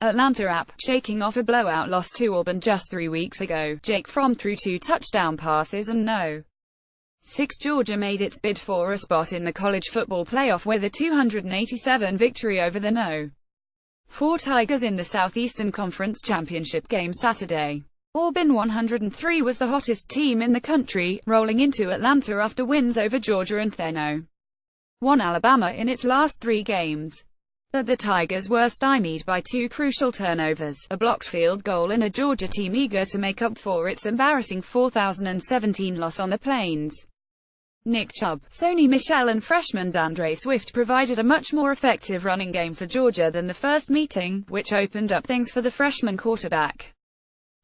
Atlanta app, shaking off a blowout loss to Auburn just 3 weeks ago. Jake Fromm threw 2 touchdown passes and no. 6 Georgia made its bid for a spot in the college football playoff with a 287 victory over the No. 4 Tigers in the Southeastern Conference Championship game Saturday. Auburn 103 was the hottest team in the country, rolling into Atlanta after wins over Georgia and their No. 1 Alabama in its last 3 games. But the Tigers were stymied by 2 crucial turnovers, a blocked field goal and a Georgia team eager to make up for its embarrassing 2017 loss on the Plains. Nick Chubb, Sony Michel and freshman DeAndre Swift provided a much more effective running game for Georgia than the first meeting, which opened up things for the freshman quarterback.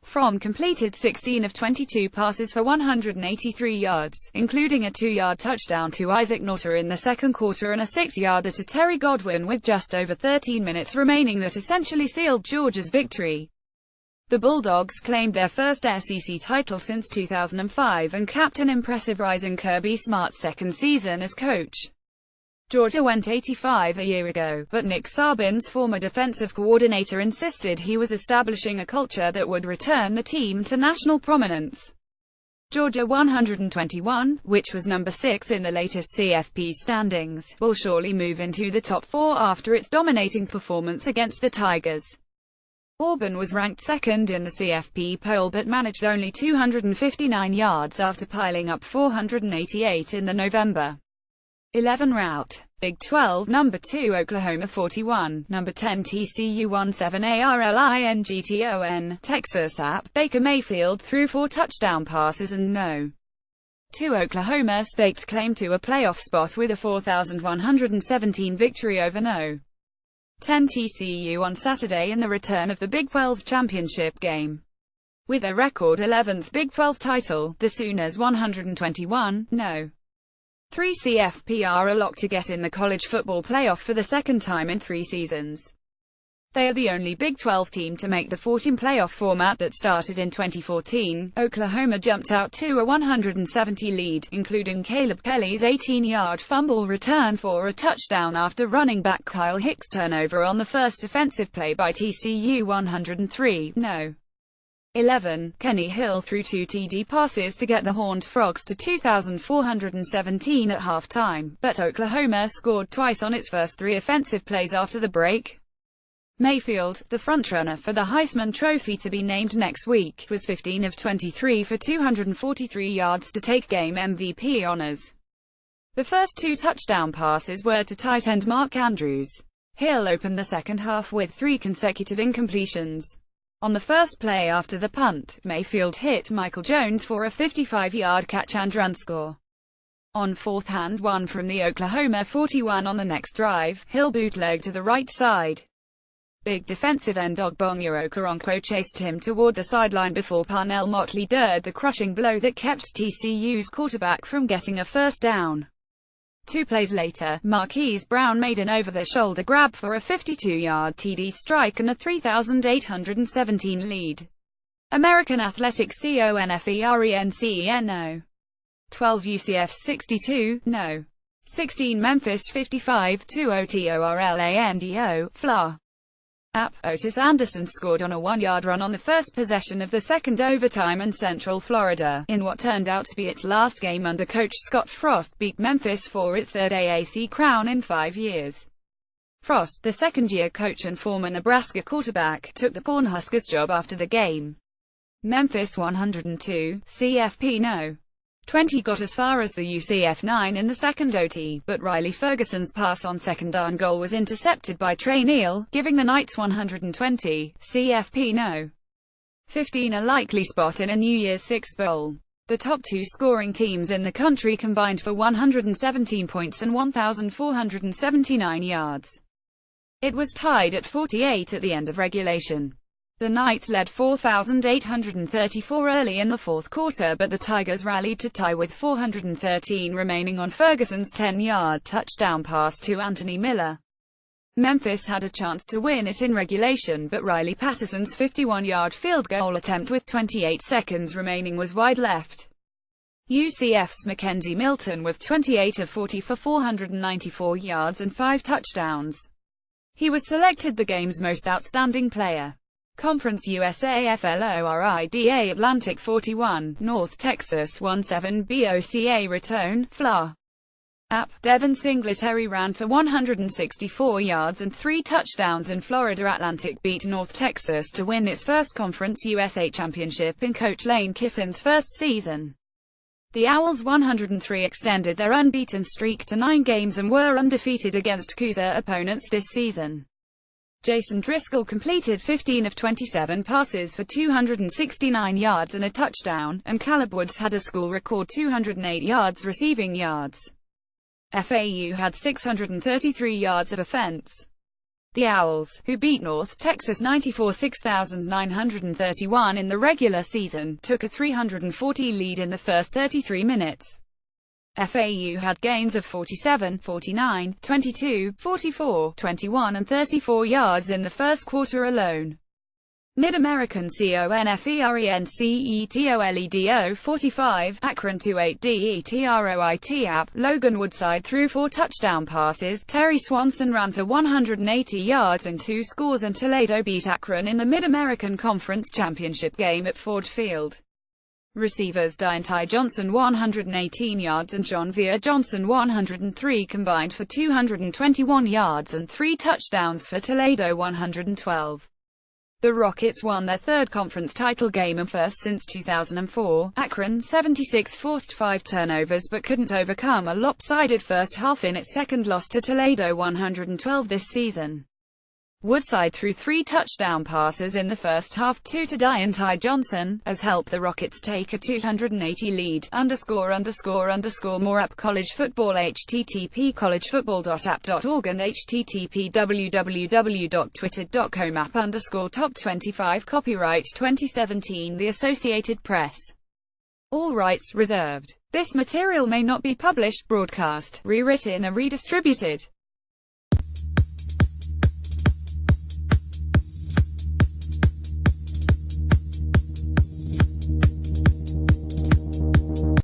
Fromm completed 16 of 22 passes for 183 yards, including a 2-yard touchdown to Isaac Nauta in the second quarter and a 6-yarder to Terry Godwin with just over 13 minutes remaining that essentially sealed Georgia's victory. The Bulldogs claimed their first SEC title since 2005 and capped an impressive rise in Kirby Smart's second season as coach. Georgia went 85 a year ago, but Nick Saban's former defensive coordinator insisted he was establishing a culture that would return the team to national prominence. Georgia 121, which was number 6 in the latest CFP standings, will surely move into the top 4 after its dominating performance against the Tigers. Auburn was ranked second in the CFP poll but managed only 259 yards after piling up 488 in the November 11 route. Big 12, number 2 Oklahoma 41, number 10 TCU 17 ARLINGTON, Texas app, Baker Mayfield threw 4 touchdown passes and no. 2 Oklahoma staked claim to a playoff spot with a 4,117 victory over no. 10 TCU on Saturday in the return of the Big 12 championship game. With their record 11th Big 12 title, the Sooners 121, no. 3 CFP are a lock to get in the college football playoff for the second time in 3 seasons. They are the only Big 12 team to make the 14 playoff format that started in 2014. Oklahoma jumped out to a 170 lead, including Caleb Kelly's 18-yard fumble return for a touchdown after running back Kyle Hicks' turnover on the first offensive play by TCU 103, no. 11. Kenny Hill threw 2 TD passes to get the Horned Frogs to 2,417 at halftime, but Oklahoma scored twice on its first 3 offensive plays after the break. Mayfield, the frontrunner for the Heisman Trophy to be named next week, was 15 of 23 for 243 yards to take game MVP honors. The first 2 touchdown passes were to tight end Mark Andrews. Hill opened the second half with 3 consecutive incompletions. On the first play after the punt, Mayfield hit Michael Jones for a 55-yard catch and run score. On 4th and 1 from the Oklahoma 41 on the next drive, Hill bootlegged to the right side. Big defensive end Ogbonnia Okoronkwo chased him toward the sideline before Parnell Motley dared the crushing blow that kept TCU's quarterback from getting a first down. 2 plays later, Marquise Brown made an over-the-shoulder grab for a 52-yard TD strike and a 3,817 lead. American Athletics CONFERENCENO. 12 UCF 62, no. 16 Memphis 55, 2 OTORLANDO, FLA. App, Otis Anderson scored on a 1-yard run on the first possession of the second overtime, and Central Florida, in what turned out to be its last game under coach Scott Frost, beat Memphis for its 3rd AAC crown in 5 years. Frost, the second-year coach and former Nebraska quarterback, took the Cornhuskers job after the game. Memphis 102, CFP no. 20 got as far as the UCF 9 in the second OT, but Riley Ferguson's pass on second down goal was intercepted by Trey Neal, giving the Knights 120, CFP no. 15 a likely spot in a New Year's Six bowl. The top 2 scoring teams in the country combined for 117 points and 1,479 yards. It was tied at 48 at the end of regulation. The Knights led 4,834 early in the 4th quarter, but the Tigers rallied to tie with 413 remaining on Ferguson's 10-yard touchdown pass to Anthony Miller. Memphis had a chance to win it in regulation, but Riley Patterson's 51-yard field goal attempt with 28 seconds remaining was wide left. UCF's Mackenzie Milton was 28 of 40 for 494 yards and 5 touchdowns. He was selected the game's most outstanding player. Conference USA Florida Atlantic 41, North Texas 17 BOCA Raton, Fla. App. Devin Singletary ran for 164 yards and 3 touchdowns in Florida Atlantic beat North Texas to win its first Conference USA championship in Coach Lane Kiffin's first season. The Owls 103 extended their unbeaten streak to 9 games and were undefeated against Coosa opponents this season. Jason Driscoll completed 15 of 27 passes for 269 yards and a touchdown, and Caleb Woods had a school record 208 yards receiving yards. FAU had 633 yards of offense. The Owls, who beat North Texas 94-6,931 in the regular season, took a 340 lead in the first 33 minutes. FAU had gains of 47, 49, 22, 44, 21 and 34 yards in the first quarter alone. Mid-American CONFERENCETOLEDO 45, Akron 28 DETROIT app. Logan Woodside threw 4 touchdown passes, Terry Swanson ran for 180 yards and 2 scores, and Toledo beat Akron in the Mid-American Conference Championship game at Ford Field. Receivers Diontai Johnson 118 yards and John Vere Johnson 103 combined for 221 yards and 3 touchdowns for Toledo 112. The Rockets won their third conference title game and first since 2004. Akron 76 forced 5 turnovers but couldn't overcome a lopsided first half in its second loss to Toledo 112 this season. Woodside threw 3 touchdown passes in the first half, 2 to Diontai Johnson, as helped the Rockets take a 280 lead. ____ more app. College football http collegefootball.app.org and http www.twitter.com app _top 25 Copyright 2017 The Associated Press. All rights reserved. This material may not be published, broadcast, rewritten or redistributed.